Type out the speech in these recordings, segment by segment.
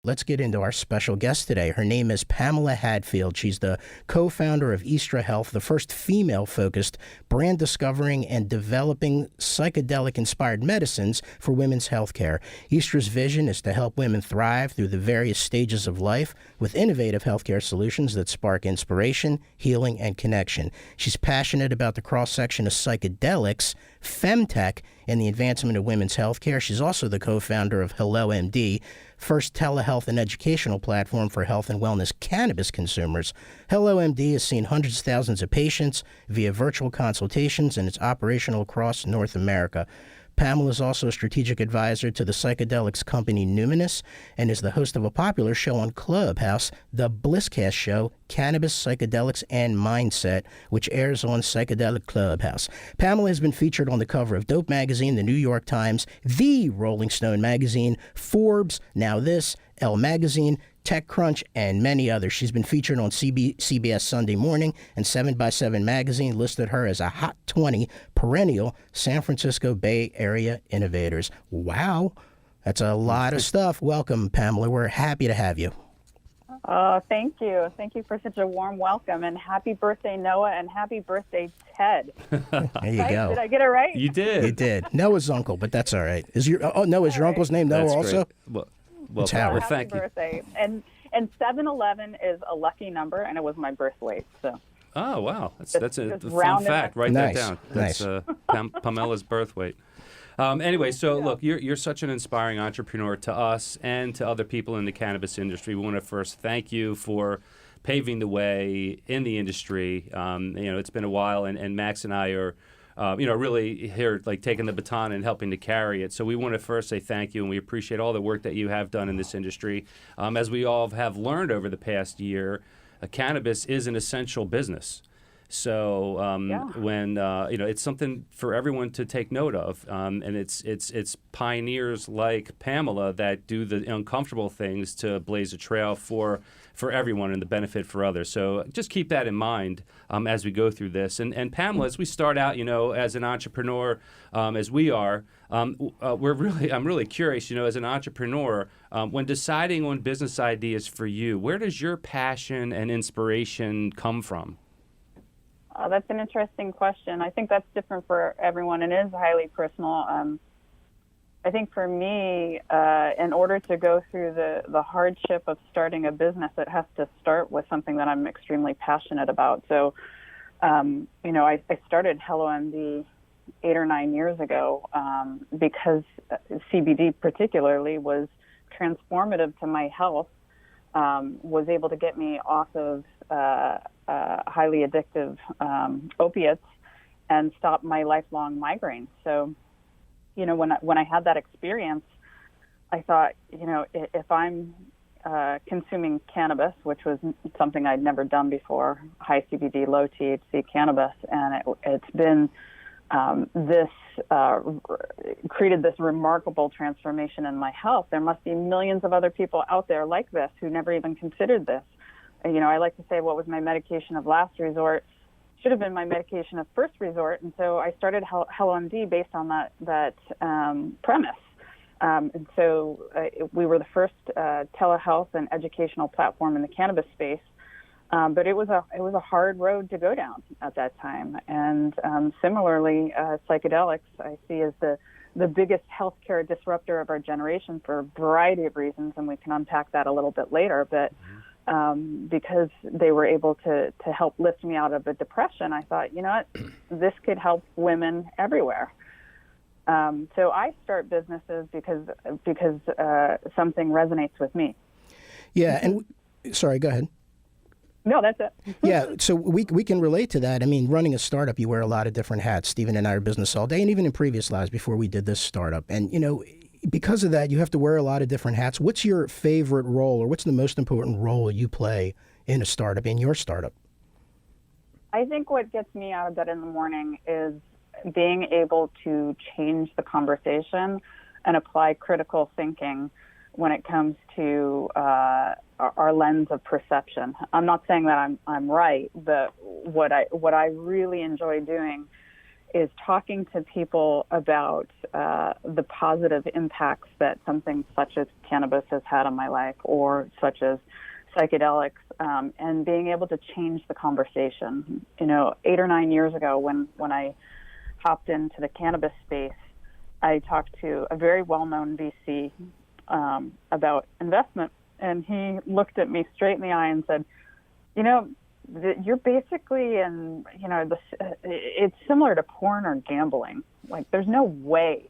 Let's get into our special guest today. Her name is Pamela Hadfield. She's the co-founder of Eastra Health, the first female-focused brand discovering and developing psychedelic-inspired medicines for women's healthcare. Eastra's vision is to help women thrive through the various stages of life with innovative healthcare solutions that spark inspiration, healing, and connection. She's passionate about the cross-section of psychedelics, femtech, and the advancement of women's healthcare. She's also the co-founder of HelloMD, first telehealth and educational platform for health and wellness cannabis consumers. HelloMD has seen hundreds of thousands of patients via virtual consultations, and it's operational across North America. Pamela is also a strategic advisor to the psychedelics company Numinous and is the host of a popular show on Clubhouse, the Blisscast show, Cannabis, Psychedelics, and Mindset, which airs on Psychedelic Clubhouse. Pamela has been featured on the cover of Dope Magazine, the New York Times, the Rolling Stone Magazine, Forbes, Now This, Elle Magazine, TechCrunch, and many others. She's been featured on CBS Sunday Morning, and 7x7 Magazine listed her as a Hot 20 perennial San Francisco Bay Area innovators. Wow, that's a lot of stuff. Welcome, Pamela. We're happy to have you. Thank you. Thank you for such a warm welcome, and happy birthday, Noah, and happy birthday, Ted. There you go. Did I get it right? You did. You did. Noah's uncle, but that's all right. Is your Noah's your uncle's name Noah That's also? great. It's Howard. Happy Thank you. birthday. And 7-11 is a lucky number, and it was my birth weight. So. Oh, wow. That's a just fun round it fact. up. Write Nice. that down. That's Pamela's birth weight. Anyway, so look, you're such an inspiring entrepreneur to us and to other people in the cannabis industry. We want to first thank you for paving the way in the industry. It's been a while, and Max and I are really here, like taking the baton and helping to carry it. So we want to first say thank you, and we appreciate all the work that you have done in this industry. As we all have learned over the past year, cannabis is an essential business. So when it's something for everyone to take note of, and it's pioneers like Pamela that do the uncomfortable things to blaze a trail for everyone and the benefit for others. So just keep that in mind as we go through this. And Pamela, as we start out, as an entrepreneur, as we are, I'm really curious, as an entrepreneur, when deciding on business ideas for you, where does your passion and inspiration come from? That's an interesting question. I think that's different for everyone and is highly personal. I think for me, in order to go through the hardship of starting a business, it has to start with something that I'm extremely passionate about. So, I started HelloMD 8 or 9 years ago because CBD particularly was transformative to my health, was able to get me off of highly addictive opiates and stop my lifelong migraines. So, when I had that experience, I thought, if I'm consuming cannabis, which was something I'd never done before, high CBD, low THC cannabis, and it's been created this remarkable transformation in my health. There must be millions of other people out there like this who never even considered this. I like to say what was my medication of last resort should have been my medication of first resort. And so I started HelloMD based on that premise. And so we were the first telehealth and educational platform in the cannabis space. But it was a hard road to go down at that time. And similarly, psychedelics I see as the biggest healthcare disruptor of our generation for a variety of reasons, and we can unpack that a little bit later. But because they were able to help lift me out of a depression, I thought, this could help women everywhere. So I start businesses because something resonates with me. Yeah, and sorry, go ahead. No, that's it. Yeah, so we can relate to that. I mean, running a startup, you wear a lot of different hats. Stephen and I are business all day, and even in previous lives before we did this startup. And, because of that, you have to wear a lot of different hats. What's your favorite role, or what's the most important role you play in a startup, in your startup? I think what gets me out of bed in the morning is being able to change the conversation and apply critical thinking when it comes to our lens of perception. I'm not saying that I'm right, but what I really enjoy doing is talking to people about the positive impacts that something such as cannabis has had on my life, or such as psychedelics, and being able to change the conversation. 8 or 9 years ago, when I hopped into the cannabis space, I talked to a very well-known VC about investment, and he looked at me straight in the eye and said, you're basically it's similar to porn or gambling. Like, there's no way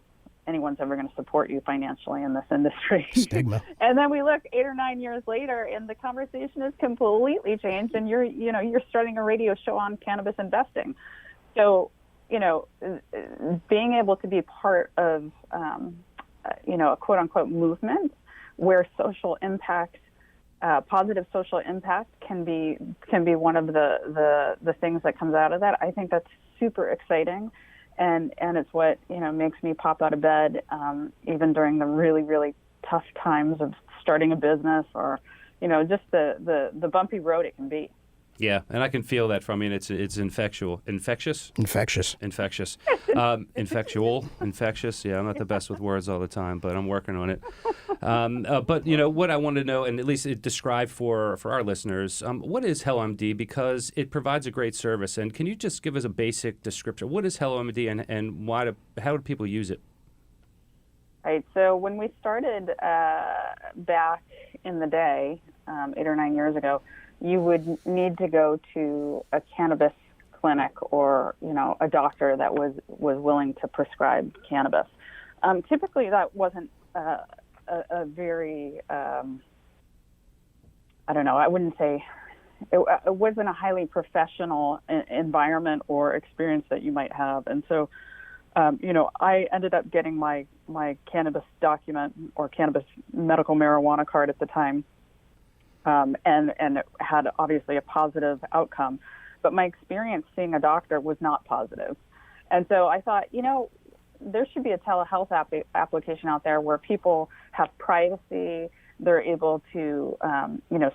anyone's ever going to support you financially in this industry. Stigma. And then we look 8 or 9 years later, and the conversation has completely changed, and you're starting a radio show on cannabis investing. So, being able to be part of, a quote unquote movement where social impact, positive social impact can be one of the things that comes out of that. I think that's super exciting. And it's what, makes me pop out of bed, even during the really, really tough times of starting a business, or, just the bumpy road it can be. Yeah, and I can feel that from you. It's infectious. Infectious. Yeah, I'm not the best with words all the time, but I'm working on it. But what I want to know, and at least describe for our listeners, what is HelloMD, because it provides a great service. And can you just give us a basic description? What is HelloMD, and how do people use it? Right. So when we started back in the day, 8 or 9 years ago, you would need to go to a cannabis clinic, or a doctor that was willing to prescribe cannabis. Typically, that wasn't a very I wouldn't say it wasn't a highly professional environment or experience that you might have. And so I ended up getting my cannabis document, or cannabis medical marijuana card at the time, and it had obviously a positive outcome. But my experience seeing a doctor was not positive. And so I thought, there should be a telehealth application out there where people have privacy. They're able to,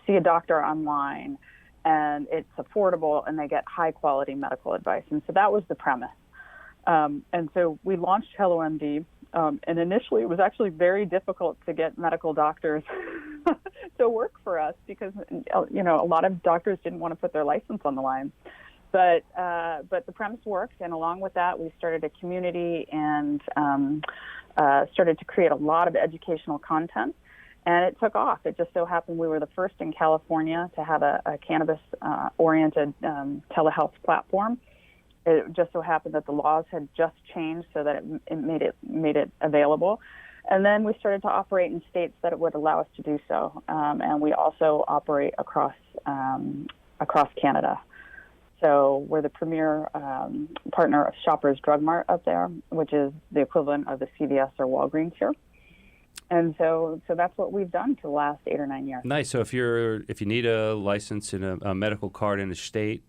see a doctor online, and it's affordable, and they get high quality medical advice. And so that was the premise. And so we launched HelloMD. And initially, it was actually very difficult to get medical doctors to work for us, because a lot of doctors didn't want to put their license on the line. But the premise worked, and along with that, we started a community and started to create a lot of educational content, and it took off. It just so happened we were the first in California to have a cannabis-oriented telehealth platform. It just so happened that the laws had just changed so that it made it available. And then we started to operate in states that it would allow us to do so. And we also operate across Canada. So we're the premier partner of Shoppers Drug Mart up there, which is the equivalent of the CVS or Walgreens here. And so that's what we've done for the last 8 or 9 years. Nice. So if you need a license and a medical card in a state,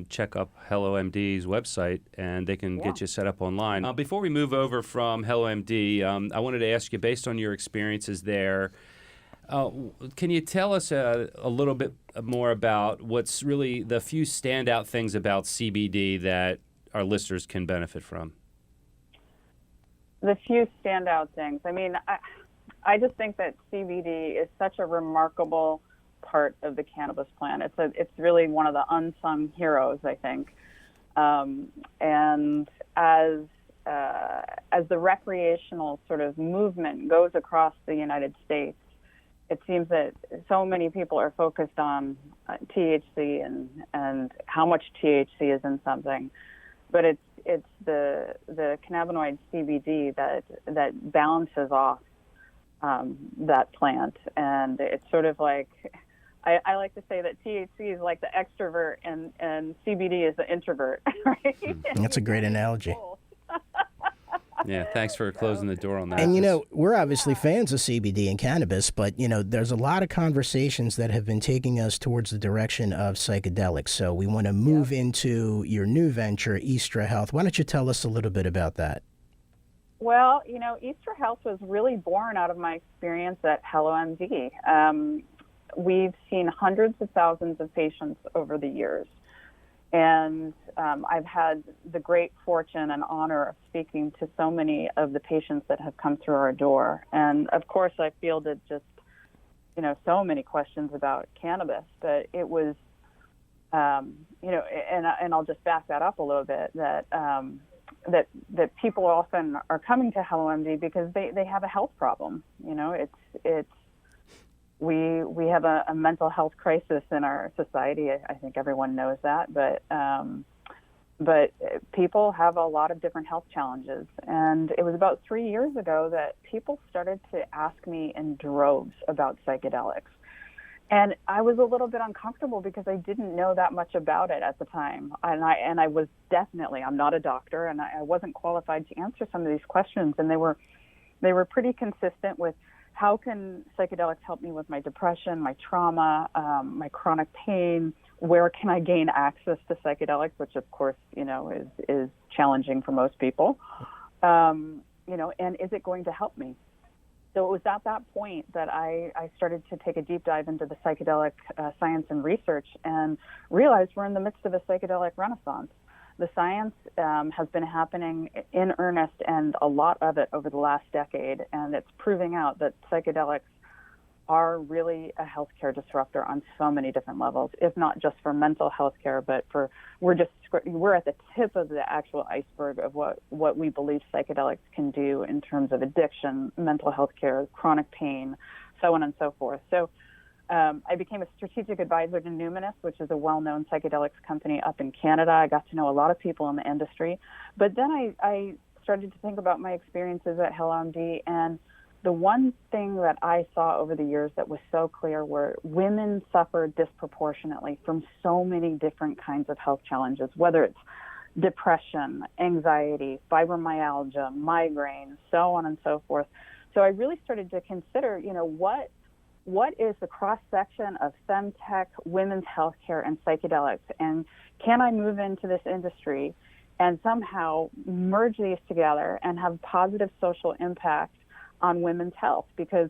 check up HelloMD's website, and they can get you set up online. Before we move over from HelloMD, I wanted to ask you, based on your experiences there, can you tell us a little bit more about what's really the few standout things about CBD that our listeners can benefit from? The few standout things. I mean, I just think that CBD is such a remarkable part of the cannabis plant. It's really one of the unsung heroes, I think. And as the recreational sort of movement goes across the United States, it seems that so many people are focused on THC and how much THC is in something, but it's the cannabinoid CBD that balances off that plant. And it's sort of like, I like to say that THC is like the extrovert and CBD is the introvert, right? That's a great analogy. Yeah, thanks for closing the door on that. And, we're obviously fans of CBD and cannabis, but, there's a lot of conversations that have been taking us towards the direction of psychedelics. So we want to move into your new venture, Eastra Health. Why don't you tell us a little bit about that? Well, Eastra Health was really born out of my experience at HelloMD. We've seen hundreds of thousands of patients over the years. And I've had the great fortune and honor of speaking to so many of the patients that have come through our door. And of course, I fielded just, so many questions about cannabis, but it was, and I'll just back that up a little bit, that people often are coming to HelloMD because they have a health problem. We have a mental health crisis in our society. I think everyone knows that, but people have a lot of different health challenges. And it was about 3 years ago that people started to ask me in droves about psychedelics. And I was a little bit uncomfortable because I didn't know that much about it at the time. And I was definitely, I'm not a doctor, and I wasn't qualified to answer some of these questions. And they were pretty consistent with, how can psychedelics help me with my depression, my trauma, my chronic pain? Where can I gain access to psychedelics, which of course, is challenging for most people. And is it going to help me? So it was at that point that I started to take a deep dive into the psychedelic science and research and realized we're in the midst of a psychedelic renaissance. The science has been happening in earnest, and a lot of it over the last decade, and it's proving out that psychedelics are really a healthcare disruptor on so many different levels, if not just for mental health care, but we're at the tip of the actual iceberg of what we believe psychedelics can do in terms of addiction, mental health care, chronic pain, so on and so forth. So I became a strategic advisor to Numinous, which is a well-known psychedelics company up in Canada. I got to know a lot of people in the industry. But then I started to think about my experiences at HelloMD, and the one thing that I saw over the years that was so clear were women suffer disproportionately from so many different kinds of health challenges, whether it's depression, anxiety, fibromyalgia, migraine, so on and so forth. So I really started to consider, what is the cross-section of femtech, women's healthcare, and psychedelics? And can I move into this industry and somehow merge these together and have positive social impact on women's health? Because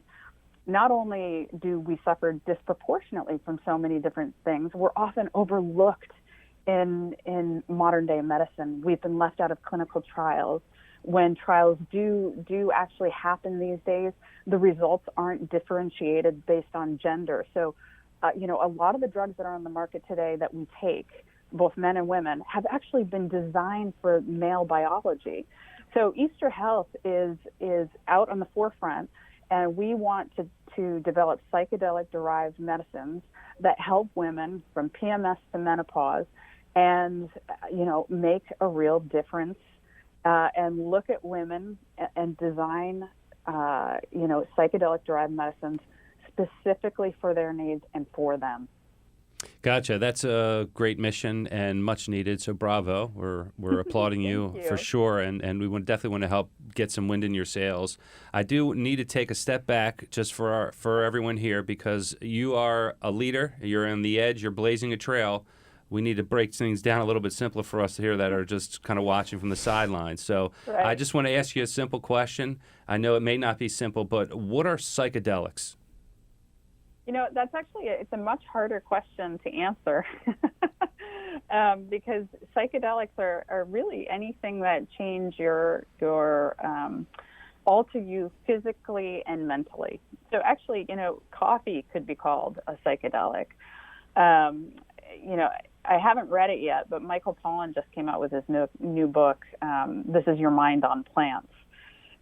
not only do we suffer disproportionately from so many different things, we're often overlooked in modern-day medicine. We've been left out of clinical trials. When trials do actually happen these days, the results aren't differentiated based on gender. So, a lot of the drugs that are on the market today that we take, both men and women, have actually been designed for male biology. So Eastra Health is out on the forefront, and we want to develop psychedelic-derived medicines that help women from PMS to menopause and, make a real difference. And look at women and design, psychedelic-derived medicines specifically for their needs and for them. Gotcha. That's a great mission and much needed. So bravo. We're applauding you for sure, and we definitely want to help get some wind in your sails. I do need to take a step back just for everyone here, because you are a leader. You're on the edge. You're blazing a trail. We need to break things down a little bit simpler for us here that are just kind of watching from the sidelines. So right. I just want to ask you a simple question. I know it may not be simple, but what are psychedelics? That's actually it's a much harder question to answer because psychedelics are really anything that change your alter you physically and mentally. So actually, coffee could be called a psychedelic. I haven't read it yet, but Michael Pollan just came out with his new book, This Is Your Mind on Plants.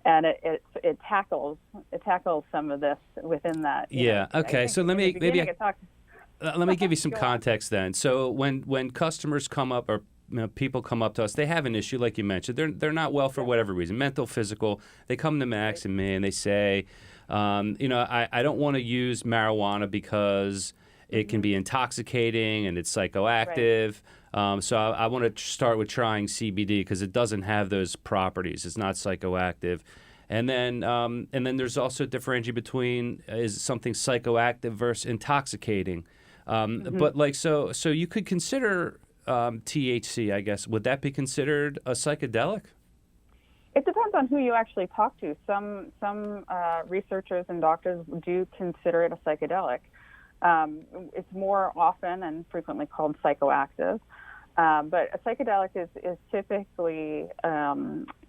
And it tackles some of this within that. Yeah. Okay. So let me give you some context then. So when customers come up or people come up to us, they have an issue like you mentioned. They're not well for whatever reason, mental, physical. They come to Max and me and they say, I don't want to use marijuana because it can be intoxicating and it's psychoactive. Right. So I want to start with trying CBD because it doesn't have those properties. It's not psychoactive. And then there's also differentiating between is something psychoactive versus intoxicating. But so you could consider THC, I guess. Would that be considered a psychedelic? It depends on who you actually talk to. Some researchers and doctors do consider it a psychedelic. It's more often and frequently called psychoactive. But a psychedelic is typically,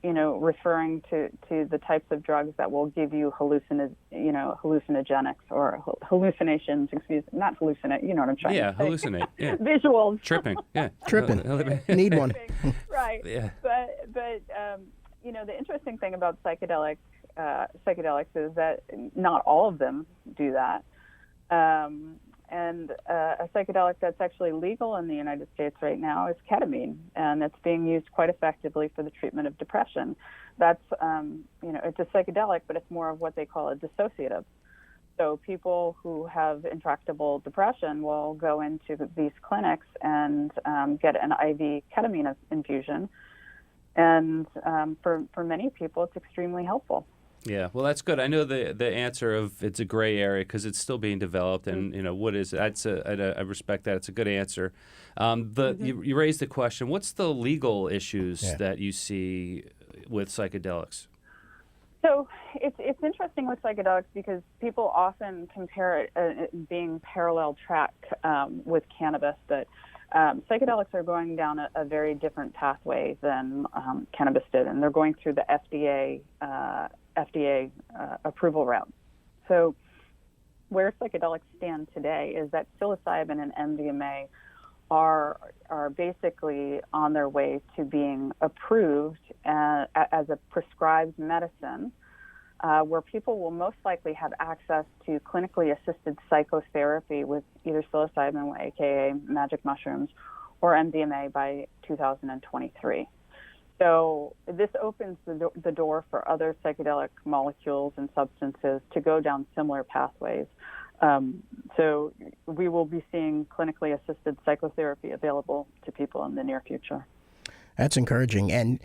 referring to the types of drugs that will give you hallucinogenics or hallucinations. Not hallucinate. You know what I'm trying to say. Hallucinate. Yeah. Visuals. Tripping. Yeah. Tripping. Need one. Right. Yeah. But the interesting thing about psychedelics is that not all of them do that. And a psychedelic that's actually legal in the United States right now is ketamine, and it's being used quite effectively for the treatment of depression. That's, it's a psychedelic, but it's more of what they call a dissociative. So people who have intractable depression will go into these clinics and get an IV ketamine infusion. And for many people, it's extremely helpful. Yeah, well, that's good. I know the answer of it's a gray area because it's still being developed, and what is it? I respect that. It's a good answer. You raised the question. What's the legal issues that you see with psychedelics? So it's interesting with psychedelics because people often compare it being parallel track with cannabis, but psychedelics are going down a very different pathway than cannabis did, and they're going through the FDA approval route. So where psychedelics stand today is that psilocybin and MDMA are basically on their way to being approved as a prescribed medicine, where people will most likely have access to clinically assisted psychotherapy with either psilocybin, aka magic mushrooms, or MDMA by 2023. So this opens the door for other psychedelic molecules and substances to go down similar pathways. So we will be seeing clinically assisted psychotherapy available to people in the near future. That's encouraging. And,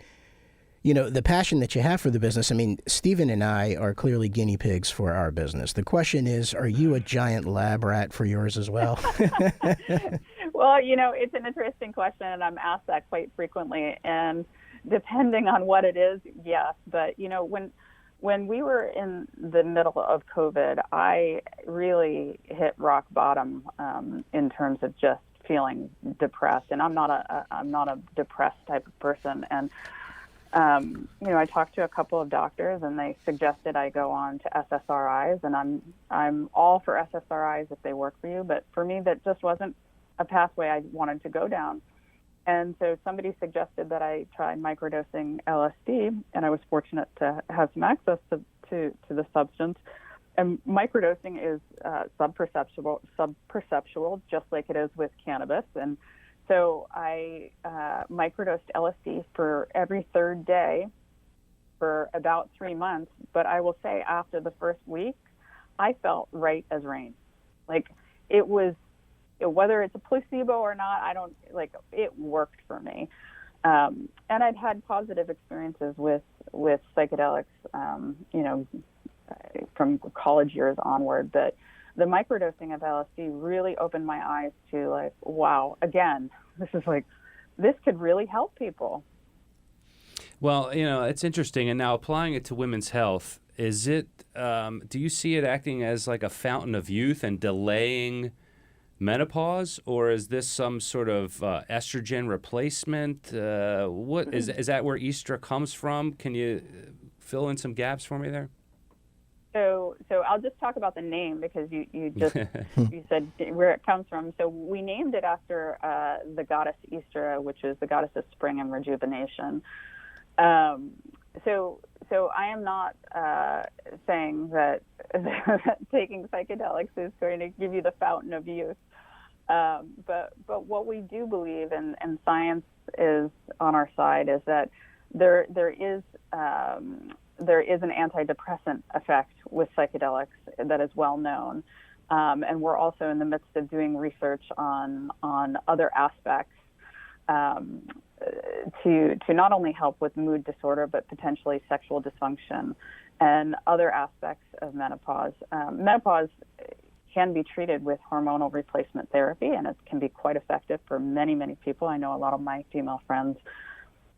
the passion that you have for the business, Stephen and I are clearly guinea pigs for our business. The question is, are you a giant lab rat for yours as well? Well, it's an interesting question, and I'm asked that quite frequently. And depending on what it is, yes. But, when we were in the middle of COVID, I really hit rock bottom in terms of just feeling depressed. And I'm not a depressed type of person. And, I talked to a couple of doctors, and they suggested I go on to SSRIs. And I'm all for SSRIs if they work for you. But for me, that just wasn't a pathway I wanted to go down. And so somebody suggested that I try microdosing LSD, and I was fortunate to have some access to the substance. And microdosing is subperceptual, just like it is with cannabis. And so I microdosed LSD for every third day for about 3 months. But I will say after the first week, I felt right as rain. Like it was, whether it's a placebo or not, it worked for me. And I'd had positive experiences with psychedelics, from college years onward. But the microdosing of LSD really opened my eyes to wow, again, this could really help people. Well, it's interesting. And now applying it to women's health, is it, do you see it acting as like a fountain of youth and delaying menopause, or is this some sort of estrogen replacement? What is that where Eastra comes from? Can you fill in some gaps for me there? So I'll just talk about the name because you just you said where it comes from. So we named it after the goddess Eastra, which is the goddess of spring and rejuvenation. So I am not saying that taking psychedelics is going to give you the fountain of youth. But what we do believe, and science is on our side, is that there is an antidepressant effect with psychedelics that is well known, and we're also in the midst of doing research on other aspects to not only help with mood disorder but potentially sexual dysfunction and other aspects of menopause. Menopause can be treated with hormonal replacement therapy, and it can be quite effective for many, many people. I know a lot of my female friends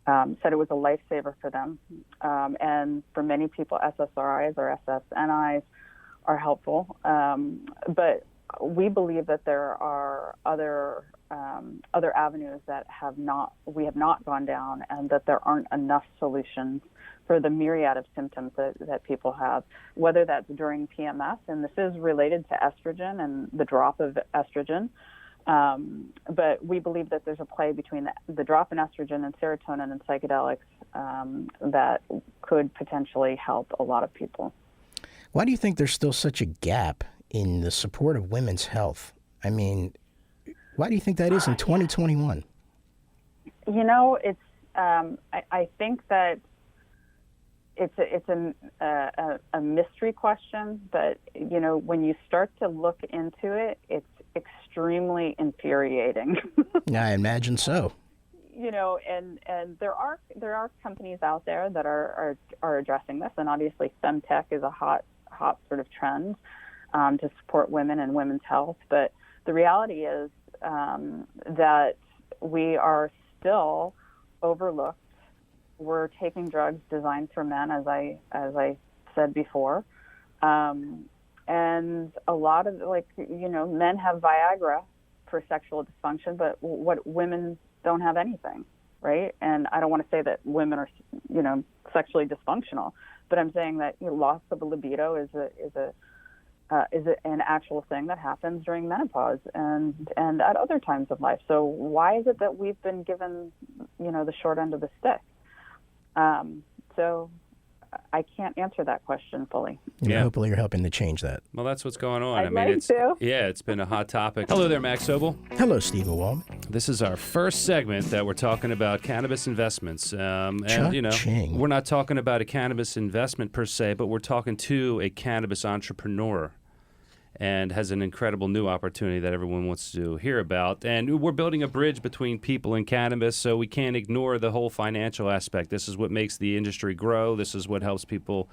said it was a lifesaver for them. And for many people, SSRIs or SSNIs are helpful. But we believe that there are other other avenues that we have not gone down, and that there aren't enough solutions for the myriad of symptoms that people have, whether that's during PMS, and this is related to estrogen and the drop of estrogen. But we believe that there's a play between the drop in estrogen and serotonin and psychedelics that could potentially help a lot of people. Why do you think there's still such a gap in the support of women's health? I mean, why do you think that is in 2021? It's I think that it's a mystery question, but when you start to look into it, it's extremely infuriating. Yeah, I imagine so. And there are companies out there that are addressing this, and obviously femtech is a hot sort of trend to support women and women's health. But the reality is that we are still overlooked. We're taking drugs designed for men, as I said before, and a lot of men have Viagra for sexual dysfunction, but what women don't have anything, right? And I don't want to say that women are sexually dysfunctional, but I'm saying that loss of libido is an actual thing that happens during menopause and at other times of life. So why is it that we've been given the short end of the stick? So I can't answer that question fully. Yeah. Hopefully you're helping to change that. Well, that's what's going on. I'd like to. Yeah, it's been a hot topic. Hello there, Max Sobel. Hello, Steve Wall. This is our first segment that we're talking about cannabis investments. We're not talking about a cannabis investment per se, but we're talking to a cannabis entrepreneur, and has an incredible new opportunity that everyone wants to hear about. And we're building a bridge between people and cannabis, so we can't ignore the whole financial aspect. This is what makes the industry grow. This is what helps people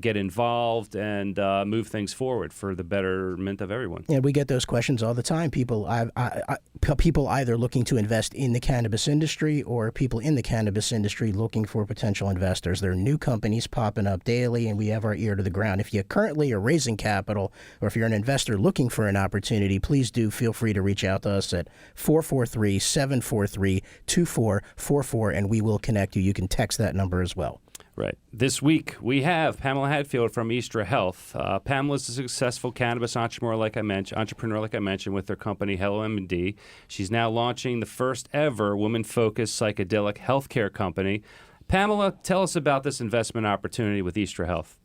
get involved and move things forward for the betterment of everyone. Yeah, we get those questions all the time. People either looking to invest in the cannabis industry or people in the cannabis industry looking for potential investors. There are new companies popping up daily, and we have our ear to the ground. If you currently are raising capital, or if you're an investor looking for an opportunity, please do feel free to reach out to us at 443-743-2444, and we will connect you. You can text that number as well. Right. This week, we have Pamela Hadfield from Eastra Health. Pamela's a successful cannabis entrepreneur, like I mentioned, with her company, HelloMD. She's now launching the first ever women-focused psychedelic healthcare company. Pamela, tell us about this investment opportunity with Eastra Health.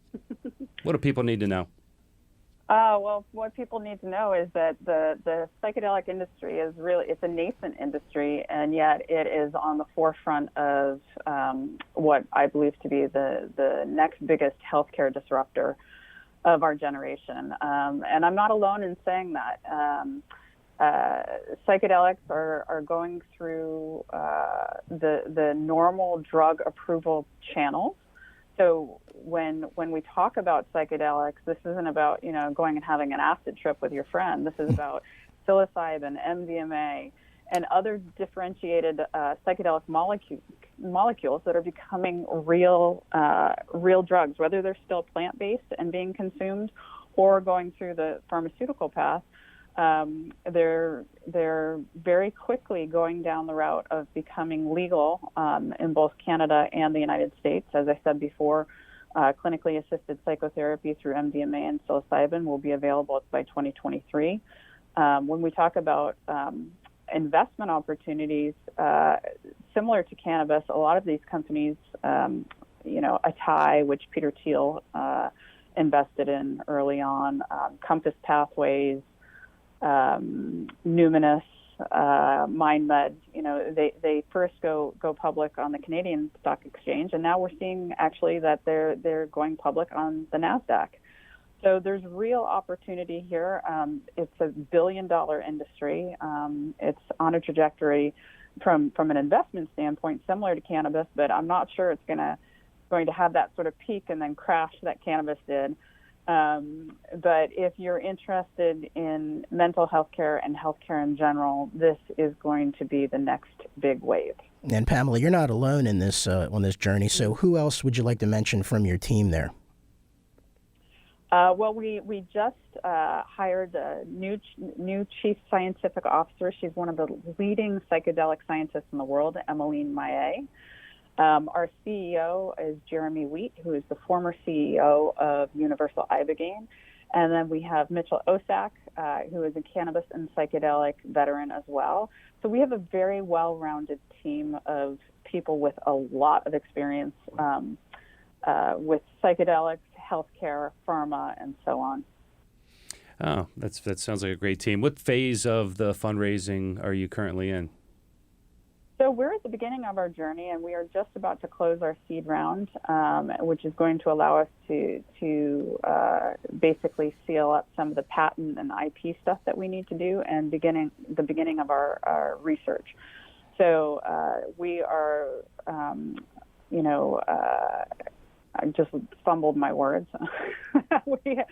What do people need to know? Well, what people need to know is that the psychedelic industry it's a nascent industry, and yet it is on the forefront of what I believe to be the next biggest healthcare disruptor of our generation. And I'm not alone in saying that. Psychedelics are going through the normal drug approval channels. So when we talk about psychedelics, this isn't about going and having an acid trip with your friend. This is about psilocybin, MDMA, and other differentiated psychedelic molecules that are becoming real drugs, whether they're still plant-based and being consumed or going through the pharmaceutical path. They're very quickly going down the route of becoming legal in both Canada and the United States. As I said before, clinically assisted psychotherapy through MDMA and psilocybin will be available by 2023. When we talk about investment opportunities, similar to cannabis, a lot of these companies, Atai, which Peter Thiel invested in early on, Compass Pathways, Numinous, MindMed, they first go public on the Canadian Stock Exchange, and now we're seeing actually that they're going public on the NASDAQ. So there's real opportunity here. It's a billion-dollar industry. It's on a trajectory from an investment standpoint similar to cannabis, but I'm not sure it's going to have that sort of peak and then crash that cannabis did. But if you're interested in mental health care and healthcare in general, this is going to be the next big wave. And Pamela, you're not alone in this on this journey. So who else would you like to mention from your team there? Well, we just hired a new chief scientific officer. She's one of the leading psychedelic scientists in the world, Emmeline Maillet. Our CEO is Jeremy Wheat, who is the former CEO of Universal Ibogaine. And then we have Mitchell Osak, who is a cannabis and psychedelic veteran as well. So we have a very well-rounded team of people with a lot of experience with psychedelics, healthcare, pharma, and so on. Oh, that sounds like a great team. What phase of the fundraising are you currently in? So we're at the beginning of our journey, and we are just about to close our seed round, which is going to allow us to basically seal up some of the patent and IP stuff that we need to do, and the beginning of our research. So we are, I just fumbled my words. It's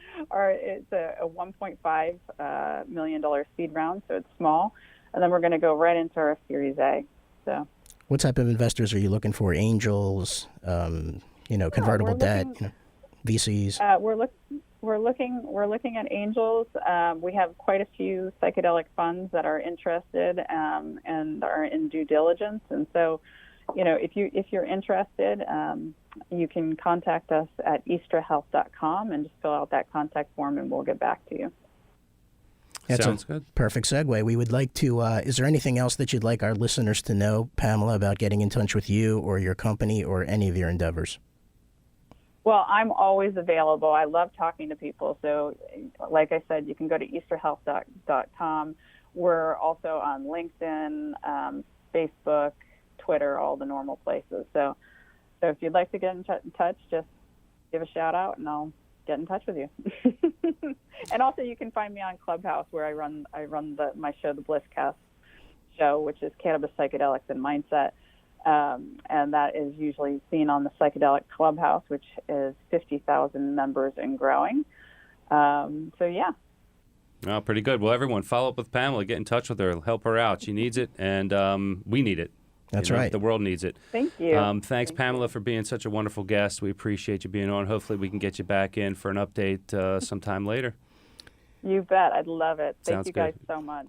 a $1.5 million seed round, so it's small, and then we're going to go right into our Series A. So, what type of investors are you looking for? Angels, convertible debt, VCs? We're looking at angels. We have quite a few psychedelic funds that are interested and are in due diligence. And so, if you're interested, you can contact us at eastrahealth.com and just fill out that contact form, and we'll get back to you. Sounds good. Perfect segue. We would like to, is there anything else that you'd like our listeners to know, Pamela, about getting in touch with you or your company or any of your endeavors? Well, I'm always available. I love talking to people. So, like I said, you can go to eastrahealth.com. We're also on LinkedIn, Facebook, Twitter, all the normal places. So if you'd like to get in touch, just give a shout out and I'll get in touch with you. And also, you can find me on Clubhouse, where I run my show, the Blisscast show, which is cannabis, psychedelics, and mindset, and that is usually seen on the Psychedelic Clubhouse, which is 50,000 members and growing. So yeah. Oh, pretty good. Well, everyone, follow up with Pamela. Get in touch with her. Help her out. She needs it, and we need it. That's right. The world needs it. Thank you. Thanks, Pamela, for being such a wonderful guest. We appreciate you being on. Hopefully, we can get you back in for an update sometime later. You bet. I'd love it. Thank Sounds you guys good. so much.